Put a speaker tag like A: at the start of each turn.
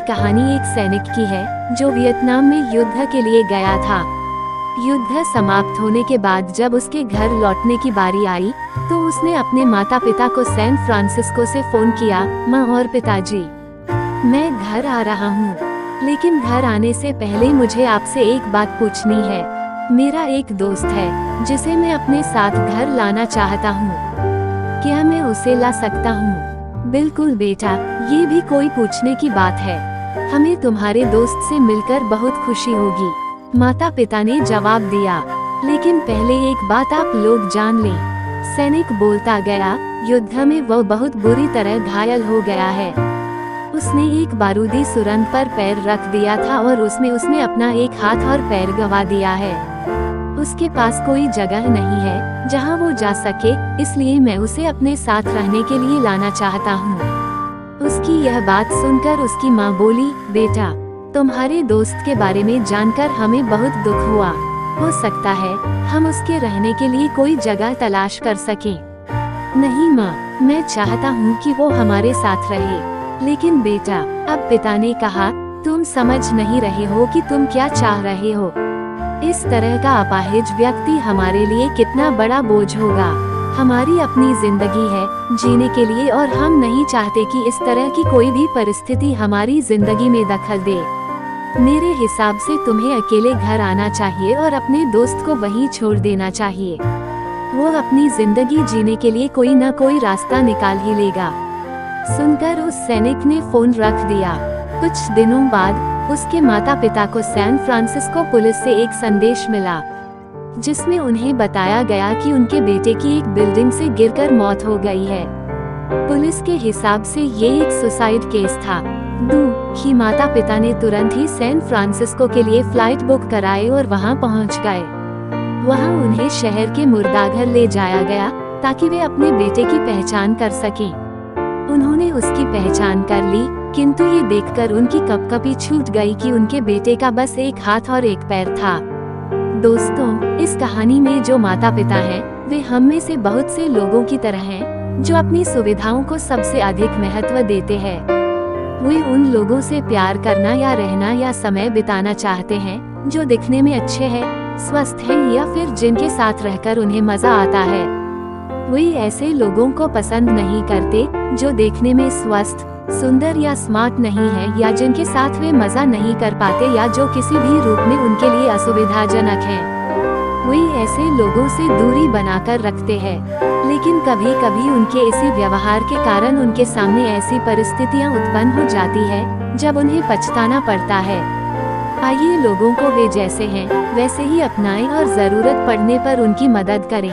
A: कहानी एक सैनिक की है जो वियतनाम में युद्ध के लिए गया था। युद्ध समाप्त होने के बाद जब उसके घर लौटने की बारी आई तो उसने अपने माता पिता को सैन फ्रांसिस्को से फोन किया। माँ और पिताजी, मैं घर आ रहा हूँ, लेकिन घर आने से पहले मुझे आपसे एक बात पूछनी है। मेरा एक दोस्त है जिसे मैं अपने साथ घर लाना चाहता हूँ, क्या मैं उसे ला सकता हूँ? बिल्कुल बेटा, ये भी कोई पूछने की बात है। हमें तुम्हारे दोस्त से मिलकर बहुत खुशी होगी, माता पिता ने जवाब दिया। लेकिन पहले एक बात आप लोग जान लें, सैनिक बोलता गया, युद्ध में वह बहुत बुरी तरह घायल हो गया है। उसने एक बारूदी सुरंग पर पैर रख दिया था और उसमें उसने अपना एक हाथ और पैर गंवा दिया है। उसके पास कोई जगह नहीं है जहां वो जा सके, इसलिए मैं उसे अपने साथ रहने के लिए लाना चाहता हूँ। उसकी यह बात सुनकर उसकी माँ बोली, बेटा, तुम्हारे दोस्त के बारे में जानकर हमें बहुत दुख हुआ। हो सकता है हम उसके रहने के लिए कोई जगह तलाश कर सकें। नहीं माँ, मैं चाहता हूँ कि वो हमारे साथ रहे। लेकिन बेटा, अब पिता ने कहा, तुम समझ नहीं रहे हो कि तुम क्या चाह रहे हो। इस तरह का अपाहिज व्यक्ति हमारे लिए कितना बड़ा बोझ होगा। हमारी अपनी जिंदगी है जीने के लिए और हम नहीं चाहते कि इस तरह की कोई भी परिस्थिति हमारी जिंदगी में दखल दे। मेरे हिसाब से तुम्हें अकेले घर आना चाहिए और अपने दोस्त को वहीं छोड़ देना चाहिए। वो अपनी जिंदगी जीने के लिए कोई न कोई रास्ता निकाल ही लेगा। सुनकर उस सैनिक ने फोन रख दिया। कुछ दिनों बाद उसके माता पिता को सैन फ्रांसिस्को पुलिस से एक संदेश मिला, जिसमें उन्हें बताया गया कि उनके बेटे की एक बिल्डिंग से गिरकर मौत हो गई है। पुलिस के हिसाब से ये एक सुसाइड केस था। दुखी माता पिता ने तुरंत ही सैन फ्रांसिस्को के लिए फ्लाइट बुक कराए और वहां पहुंच गए। वहां उन्हें शहर के मुर्दाघर ले जाया गया ताकि वे अपने बेटे की पहचान कर सकें। उन्होंने उसकी पहचान कर ली, किंतु ये देखकर उनकी कपकपी छूट गई कि उनके बेटे का बस एक हाथ और एक पैर था। दोस्तों, इस कहानी में जो माता पिता हैं, वे हम में से बहुत से लोगों की तरह हैं, जो अपनी सुविधाओं को सबसे अधिक महत्व देते हैं। वे उन लोगों से प्यार करना या रहना या समय बिताना चाहते हैं जो दिखने में अच्छे हैं, स्वस्थ हैं या फिर जिनके साथ रहकर उन्हें मजा आता है। वे ऐसे लोगों को पसंद नहीं करते जो देखने में स्वस्थ, सुंदर या स्मार्ट नहीं है, या जिनके साथ वे मजा नहीं कर पाते या जो किसी भी रूप में उनके लिए असुविधाजनक हैं। वे ऐसे लोगों से दूरी बनाकर रखते हैं, लेकिन कभी कभी उनके इसी व्यवहार के कारण उनके सामने ऐसी परिस्थितियां उत्पन्न हो जाती है जब उन्हें पछताना पड़ता है। आइए लोगों को वे जैसे हैं वैसे ही अपनाएं और जरूरत पड़ने पर उनकी मदद करें।